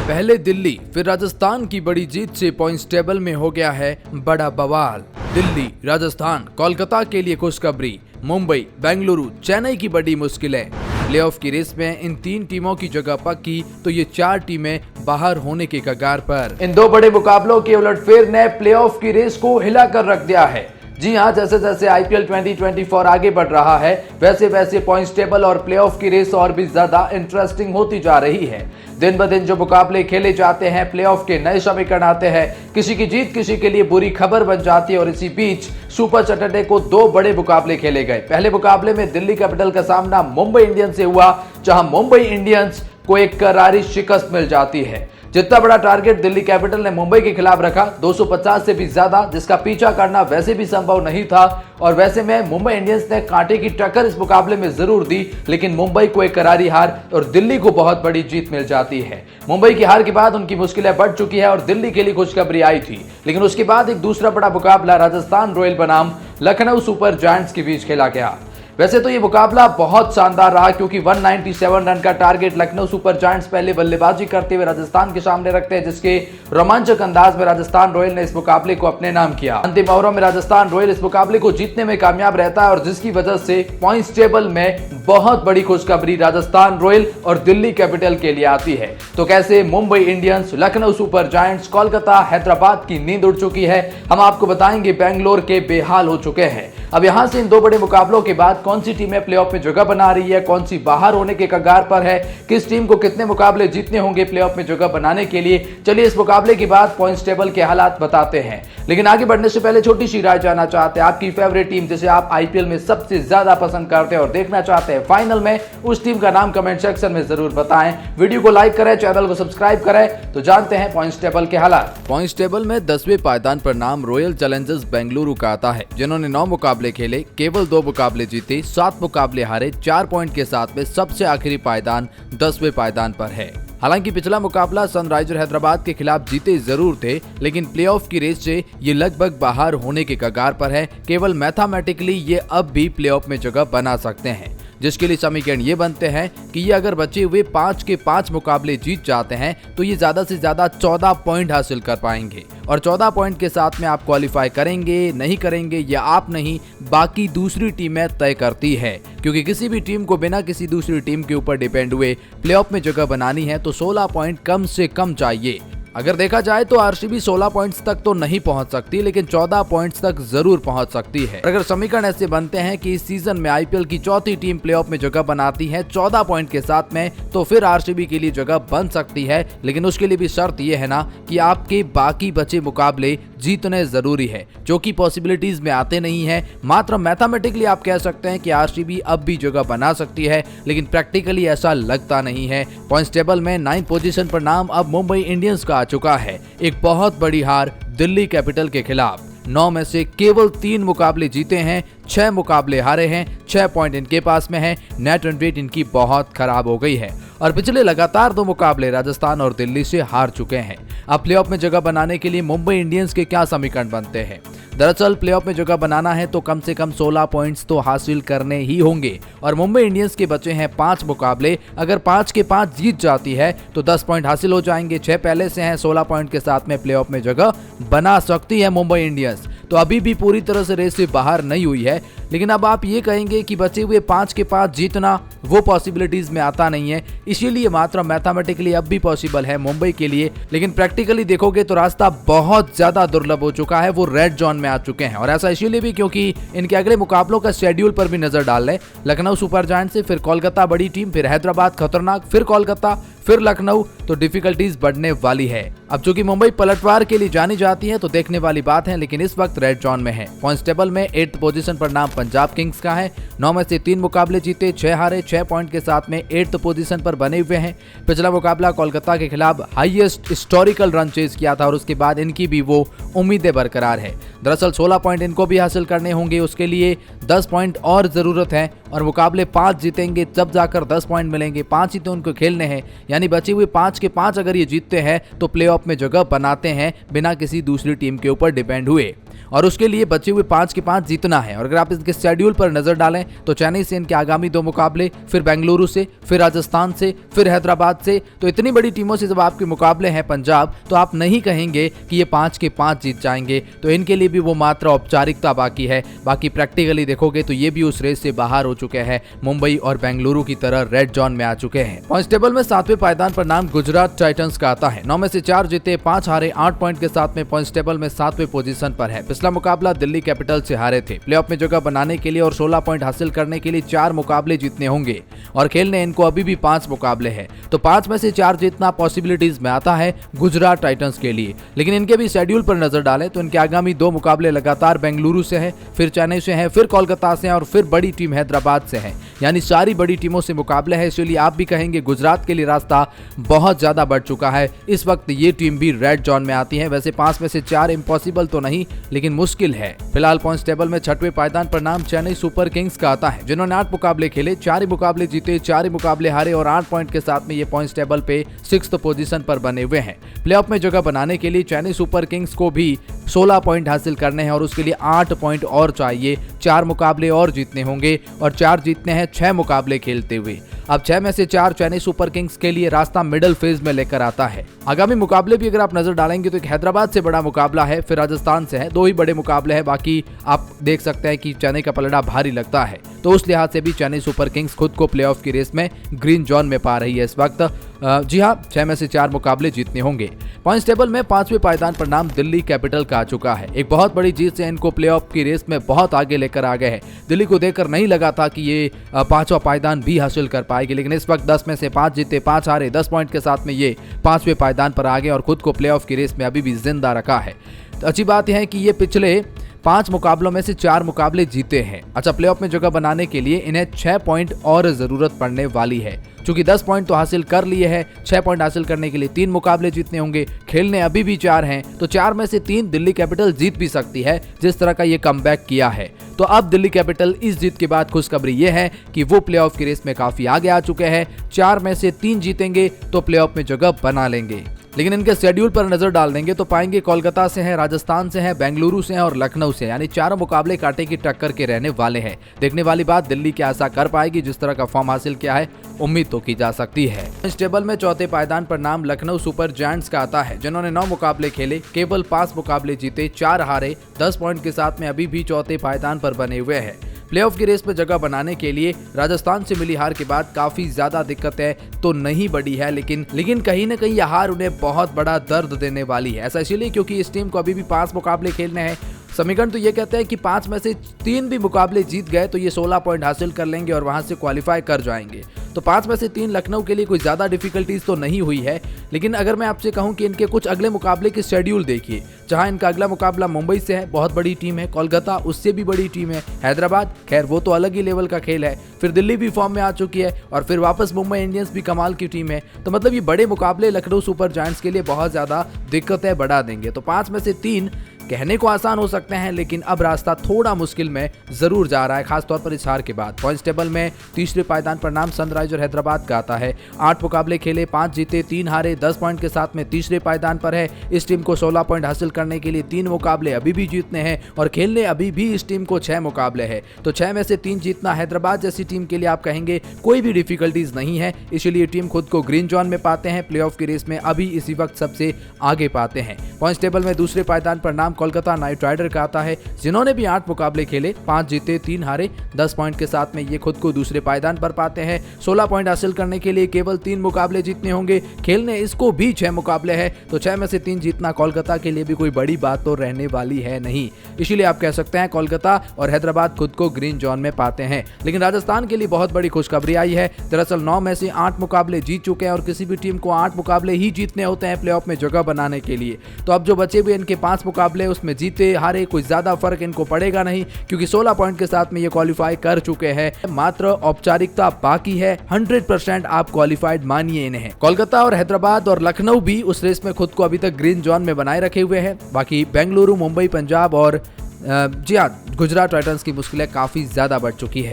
पहले दिल्ली फिर राजस्थान की बड़ी जीत से पॉइंट्स टेबल में हो गया है बड़ा बवाल। दिल्ली, राजस्थान, कोलकाता के लिए खुशखबरी, मुंबई, बेंगलुरु, चेन्नई की बड़ी मुश्किलें। प्लेऑफ की रेस में इन तीन टीमों की जगह पक्की तो ये चार टीमें बाहर होने के कगार पर। इन दो बड़े मुकाबलों के उलटफेर ने प्लेऑफ की रेस को हिला कर रख दिया है। जी हां, जैसे जैसे आईपीएल 2024 आगे बढ़ रहा है वैसे वैसे पॉइंट्स टेबल और प्लेऑफ की रेस और भी ज्यादा इंटरेस्टिंग होती जा रही है। दिन ब दिन जो मुकाबले खेले जाते हैं, प्लेऑफ के नए समीकरण आते हैं, किसी की जीत किसी के लिए बुरी खबर बन जाती है और इसी बीच सुपर सैटरडे को दो बड़े मुकाबले खेले गए। पहले मुकाबले में दिल्ली कैपिटल का सामना मुंबई इंडियंस से हुआ, जहां मुंबई इंडियंस को एक करारी शिकस्त मिल जाती है। जितना बड़ा टारगेट दिल्ली कैपिटल ने मुंबई के खिलाफ रखा, 250 से भी ज्यादा, जिसका पीछा करना वैसे भी संभव नहीं था। और वैसे में मुंबई इंडियंस ने कांटे की टक्कर इस मुकाबले में जरूर दी, लेकिन मुंबई को एक करारी हार और दिल्ली को बहुत बड़ी जीत मिल जाती है। मुंबई की हार के बाद उनकी मुश्किलें बढ़ चुकी है और दिल्ली के लिए खुशखबरी आई थी, लेकिन उसके बाद एक दूसरा बड़ा मुकाबला राजस्थान रॉयल बनाम लखनऊ सुपर जायंट्स के बीच खेला गया। वैसे तो ये मुकाबला बहुत शानदार रहा, क्योंकि 197 रन का टारगेट लखनऊ सुपर जायंट्स पहले बल्लेबाजी करते हुए राजस्थान के सामने रखते हैं, जिसके रोमांचक अंदाज में राजस्थान रॉयल ने इस मुकाबले को अपने नाम किया। अंतिम ओवरों में राजस्थान रॉयल इस मुकाबले को जीतने में कामयाब रहता है और जिसकी वजह से पॉइंट्स टेबल में बहुत बड़ी खुशखबरी राजस्थान रॉयल और दिल्ली कैपिटल के लिए आती है। तो कैसे Mumbai Indians, Lucknow super giants, Kolkata, Hyderabad की नींद उड़ चुकी है, हम आपको बताएंगे। बेंगलोर के बेहाल हो चुके हैं। अब यहां से इन दो बड़े मुकाबलों के बाद कौन सी टीमें प्लेऑफ में जगह बना रही है, कौन सी बाहर होने के कगार पर है, किस टीम को कितने मुकाबले जीतने होंगे प्लेऑफ में जगह बनाने के लिए, चलिए इस मुकाबले के बाद पॉइंट्स टेबल के हालात बताते हैं। लेकिन आगे बढ़ने से पहले छोटी सी राय जानना चाहते हैं, आपकी फेवरेट टीम जिसे आप आईपीएल में सबसे ज्यादा पसंद करते हैं और देखना चाहते हैं फाइनल में, उस टीम का नाम कमेंट सेक्शन में जरूर बताएं। वीडियो को लाइक करें, चैनल को सब्सक्राइब करें। तो जानते हैं पॉइंट्स टेबल के हालात। पॉइंट्स टेबल में 10वें पायदान पर नाम रॉयल चैलेंजर्स बेंगलुरु का आता है, जिन्होंने 9 मुकाबले खेले, केवल 2 मुकाबले जीते, 7 मुकाबले हारे, 4 पॉइंट के साथ में सबसे आखिरी पायदान 10वें पायदान पर है। हालांकि पिछला मुकाबला सनराइजर हैदराबाद के खिलाफ जीते जरूर थे, लेकिन प्लेऑफ की रेस से ये लगभग बाहर होने के कगार पर है। केवल मैथमेटिकली ये अब भी प्लेऑफ में जगह बना सकते हैं, जिसके लिए समीकरण ये बनते हैं कि ये अगर बचे हुए 5 के 5 मुकाबले जीत जाते हैं तो ये ज्यादा से ज्यादा 14 पॉइंट हासिल कर पाएंगे और 14 पॉइंट के साथ में आप क्वालिफाई करेंगे नहीं करेंगे या आप नहीं, बाकी दूसरी टीमें तय करती है। क्योंकि किसी भी टीम को बिना किसी दूसरी टीम के ऊपर डिपेंड हुए प्लेऑफ में जगह बनानी है तो 16 पॉइंट कम से कम चाहिए। अगर देखा जाए तो आरसीबी 16 पॉइंट्स तक तो नहीं पहुंच सकती, लेकिन 14 पॉइंट्स तक जरूर पहुंच सकती है। अगर समीकरण ऐसे बनते हैं कि इस सीजन में आईपीएल की चौथी टीम प्लेऑफ में जगह बनाती है 14 पॉइंट के साथ में, तो फिर आरसीबी के लिए जगह बन सकती है। लेकिन उसके लिए भी शर्त यह है ना कि आपके बाकी बचे मुकाबले जीतने जरूरी है, जो कि पॉसिबिलिटीज में आते नहीं है। मात्र मैथमेटिकली आप कह सकते हैं कि आरसीबी अब भी जगह बना सकती है, लेकिन प्रैक्टिकली ऐसा लगता नहीं है। पॉइंट्स टेबल में 9th पोजीशन पर नाम अब मुंबई इंडियंस का चुका है। एक बहुत बड़ी हार दिल्ली कैपिटल के खिलाफ, 9 में से केवल 3 मुकाबले जीते हैं, 6 मुकाबले हारे हैं, 6 पॉइंट इनके पास में है। नेट रन रेट इनकी बहुत खराब हो गई है और पिछले लगातार 2 मुकाबले राजस्थान और दिल्ली से हार चुके हैं। अब प्लेऑफ में जगह बनाने के लिए मुंबई इंडियंस के क्या समीकरण बनते हैं? दरअसल प्लेऑफ में जगह बनाना है तो कम से कम 16 पॉइंट्स तो हासिल करने ही होंगे और मुंबई इंडियंस के बचे हैं 5 मुकाबले। अगर 5 के 5 जीत जाती है तो 10 पॉइंट हासिल हो जाएंगे, 6 पहले से हैं, 16 पॉइंट के साथ में प्लेऑफ में जगह बना सकती है मुंबई इंडियंस। तो अभी भी पूरी तरह से रेस से बाहर नहीं हुई है, लेकिन अब आप ये कहेंगे कि बचे हुए 5 के 5 जीतना वो पॉसिबिलिटीज में आता नहीं है, इसीलिए मात्र मैथमेटिकली अब भी पॉसिबल है मुंबई के लिए। लेकिन प्रैक्टिकली देखोगे तो रास्ता बहुत ज्यादा दुर्लभ हो चुका है, वो रेड जोन में आ चुके हैं। और ऐसा इसीलिए भी क्योंकि इनके अगले मुकाबलों का शेड्यूल पर भी नजर डाल लें। लखनऊ सुपर जायंट्स से फिर कोलकाता बड़ी टीम, फिर हैदराबाद खतरनाक, फिर कोलकाता, फिर लखनऊ, तो डिफिकल्टीज बढ़ने वाली है। अब चूंकि मुंबई पलटवार के लिए जानी जाती है तो देखने वाली बात है, लेकिन इस वक्त रेड जोन में है। पॉइंट्स टेबल में 8th पोजीशन पर नाम पंजाब किंग्स का है, 9 में से 3 मुकाबले जीते, 6 हारे, 6 पॉइंट के साथ में 8th पोजीशन पर बने हुए हैं। पिछला मुकाबला कोलकाता के खिलाफ हाईएस्ट हिस्टोरिकल रन चेज किया था और उसके बाद इनकी भी वो उम्मीदें बरकरार है। दरअसल 16 पॉइंट इनको भी हासिल करने होंगे, उसके लिए 10 पॉइंट और जरूरत है और मुकाबले 5 जीतेंगे तब जाकर 10 पॉइंट मिलेंगे। 5 ही तो उनको खेलने हैं, यानी बचे हुए 5 के 5 अगर ये जीतते हैं तो प्लेऑफ में जगह बनाते हैं बिना किसी दूसरी टीम के ऊपर डिपेंड हुए। और उसके लिए बचे हुए 5 के 5 जीतना है। और अगर आप इनके शेड्यूल पर नजर डालें तो चेन्नई से इनके आगामी 2 मुकाबले, फिर बेंगलुरु से, फिर राजस्थान से, फिर हैदराबाद से। तो इतनी बड़ी टीमों से जब आपके मुकाबले हैं पंजाब, तो आप नहीं कहेंगे कि ये 5 के 5 जीत जाएंगे। तो इनके लिए भी वो मात्र औपचारिकता बाकी है, बाकी प्रैक्टिकली देखोगे तो ये भी उस रेस से बाहर हो चुके हैं। मुंबई और बेंगलुरु की तरह रेड जोन में आ चुके हैं। पॉइंट्स टेबल में 7वें पायदान पर नाम गुजरात टाइटंस का आता है। 9 में से 4 जीते, 5 हारे, 8 पॉइंट के साथ में पॉइंट्स टेबल में 7वें पोजीशन पर है। पिछला मुकाबला दिल्ली कैपिटल से हारे थे। प्लेऑफ में जगह बनाने के लिए और 16 पॉइंट हासिल करने के लिए 4 मुकाबले जीतने होंगे और खेलने इनको अभी भी 5 मुकाबले हैं। तो 5 में से 4 जीतना पॉसिबिलिटीज में आता है गुजरात टाइटंस के लिए। लेकिन इनके भी शेड्यूल पर नजर डालें तो इनके आगामी 2 मुकाबले लगातार बेंगलुरु से है, फिर चेन्नई से है, फिर कोलकाता से है और फिर बड़ी टीम हैदराबाद से है। यानी सारी बड़ी टीमों से मुकाबले है। इसलिए आप भी कहेंगे गुजरात के लिए रास्ता बहुत ज्यादा बढ़ चुका है। इस वक्त ये टीम भी रेड जोन में आती है। वैसे 5 में से 4 इम्पॉसिबल तो नहीं, लेकिन मुश्किल है। फिलहाल पॉइंट्स टेबल में 6वें पायदान पर नाम चेन्नई सुपर किंग्स का आता है, जिन्होंने 8 मुकाबले खेले, 4 ही मुकाबले जीते, 4 ही मुकाबले हारे और 8 पॉइंट के साथ में ये पॉइंट्स टेबल पे 6th पोजीशन पर बने हुए हैं। प्लेऑफ में जगह बनाने के लिए चेन्नई सुपर किंग्स को भी 16 पॉइंट हासिल करने हैं और उसके लिए 8 पॉइंट और चाहिए। 4 मुकाबले और जीतने होंगे और 4 जीतने हैं 6 मुकाबले खेलते हुए। अब 6 में से 4 चेन्नई सुपर किंग्स के लिए रास्ता मिडिल फेज में लेकर आता है। आगामी मुकाबले भी अगर आप नजर डालेंगे तो एक हैदराबाद से बड़ा मुकाबला है, फिर राजस्थान से है। 2 ही बड़े मुकाबले हैं। बाकी आप देख सकते हैं कि चेन्नई का पलड़ा भारी लगता है। तो उस लिहाज से भी चेन्नई सुपर किंग्स खुद को प्लेऑफ की रेस में ग्रीन जोन में पा रही है इस वक्त। जी हाँ, 6 में से 4 मुकाबले जीतने होंगे। पॉइंट्स टेबल में 5वें पायदान पर नाम दिल्ली कैपिटल का आ चुका है। एक बहुत बड़ी जीत से इनको प्लेऑफ की रेस में बहुत आगे लेकर आ गए हैं। दिल्ली को देखकर नहीं लगा था कि ये 5वां पायदान भी हासिल कर पाएगी, लेकिन इस वक्त 10 में से 5 जीते, 5 हारे, 10 पॉइंट के साथ में ये 5वें पायदान पर आ गए और खुद को प्लेऑफ की रेस में अभी भी जिंदा रखा है। तो अच्छी बात यह है कि ये पिछले 5 मुकाबलों में से 4 मुकाबले जीते हैं। अच्छा, प्लेऑफ में जगह बनाने के लिए इन्हें 6 पॉइंट और जरूरत पड़ने वाली है। चूंकि 10 पॉइंट तो हासिल कर लिए हैं, 6 पॉइंट हासिल करने के लिए 3 मुकाबले जीतने होंगे। खेलने अभी भी 4 हैं, तो 4 में से 3 दिल्ली कैपिटल जीत भी सकती है, जिस तरह का ये कमबैक किया है। तो अब दिल्ली कैपिटल इस जीत के बाद खुशखबरी ये है कि वो प्लेऑफ की रेस में काफी आगे आ चुके हैं। 4 में से 3 जीतेंगे तो प्लेऑफ में जगह बना लेंगे। लेकिन इनके शेड्यूल पर नजर डाल देंगे तो पाएंगे कोलकाता से है, राजस्थान से है, बेंगलुरु से है और लखनऊ से, यानी चारों मुकाबले कांटे की टक्कर के रहने वाले हैं। देखने वाली बात दिल्ली क्या ऐसा कर पाएगी। जिस तरह का फॉर्म हासिल किया है, उम्मीद तो की जा सकती है। इस टेबल में 4थे पायदान पर नाम लखनऊ सुपर जायंट्स का आता है, जिन्होंने 9 मुकाबले खेले, केवल 5 मुकाबले जीते, 4 हारे, 10 पॉइंट के साथ में अभी भी 4थे पायदान पर बने हुए हैं। प्लेऑफ की रेस में जगह बनाने के लिए राजस्थान से मिली हार के बाद काफी ज्यादा दिक्कतें तो नहीं बढ़ी है, लेकिन कहीं न कहीं यह हार उन्हें बहुत बड़ा दर्द देने वाली है। ऐसा इसलिए क्योंकि इस टीम को अभी भी 5 मुकाबले खेलने हैं। समीकरण तो ये कहते हैं कि 5 में से 3 भी मुकाबले जीत गए तो ये 16 पॉइंट हासिल कर लेंगे और वहां से क्वालिफाई कर जाएंगे। तो 5 में से 3 लखनऊ के लिए कोई ज्यादा डिफिकल्टीज तो नहीं हुई है। लेकिन अगर मैं आपसे कहूं कि इनके कुछ अगले मुकाबले के शेड्यूल देखिए, जहां इनका अगला मुकाबला मुंबई से है, बहुत बड़ी टीम है, कोलकाता उससे भी बड़ी टीम है, हैदराबाद खैर वो तो अलग ही लेवल का खेल है, फिर दिल्ली भी फॉर्म में आ चुकी है और फिर वापस मुंबई इंडियंस भी कमाल की टीम है। तो मतलब ये बड़े मुकाबले लखनऊ सुपर जायंट्स के लिए बहुत ज्यादा दिक्कतें बढ़ा देंगे। तो 5 में से 3 कहने को आसान हो सकते हैं, लेकिन अब रास्ता थोड़ा मुश्किल में जरूर जा रहा है, खासतौर पर इस हार के बाद। पॉइंट्स टेबल में 3रे पायदान पर नाम सनराइजर हैदराबाद का आता है। 8 मुकाबले खेले, 5 जीते, 3 हारे, 10 पॉइंट के साथ में 3रे पायदान पर है। इस टीम को 16 पॉइंट हासिल करने के लिए 3 मुकाबले अभी भी जीतने हैं और खेलने अभी भी इस टीम को 6 मुकाबले है। तो 6 में से 3 जीतना हैदराबाद जैसी टीम के लिए आप कहेंगे कोई भी डिफिकल्टीज नहीं है। इसलिए टीम खुद को ग्रीन जोन में पाते हैं, प्लेऑफ की रेस में अभी इसी वक्त सबसे आगे पाते हैं। पॉइंट्स टेबल में 2रे पायदान पर नाम कोलकाता नाइट राइडर का आता है, जिन्होंने भी 8 मुकाबले खेले, 5 जीते, 3 हारे, 10 पॉइंट के साथ में ये खुद को 2रे पायदान पर पाते हैं। 16 पॉइंट हासिल करने के लिए केवल 3 मुकाबले जीतने होंगे। खेलने इसको भी 6 मुकाबले हैं, तो 6 में से 3 जीतना कोलकाता के लिए भी कोई बड़ी बात तो रहने वाली है नहीं। इसीलिए आप कह सकते हैं कोलकाता और हैदराबाद खुद को ग्रीन जोन में पाते हैं। लेकिन राजस्थान के लिए बहुत बड़ी खुशखबरी आई है। दरअसल 9 में से 8 मुकाबले जीत चुके हैं और किसी भी टीम को 8 मुकाबले ही जीतने होते हैं प्लेऑफ में जगह बनाने के लिए। तो अब जो बचे हुए इनके 5 मुकाबले उसमें जीते हारे कोई ज्यादा फर्क इनको पड़ेगा नहीं, क्योंकि 16 पॉइंट के साथ में ये क्वालिफाई कर चुके हैं। मात्र औपचारिकता बाकी है, 100% आप क्वालिफाइड मानिए इन्हें। कोलकाता और हैदराबाद और लखनऊ भी उस रेस में खुद को अभी तक ग्रीन जोन में बनाए रखे हुए हैं। बाकी बेंगलुरु, मुंबई, पंजाब और जी हाँ, गुजरात टाइटंस की मुश्किलें काफी ज्यादा बढ़ चुकी है।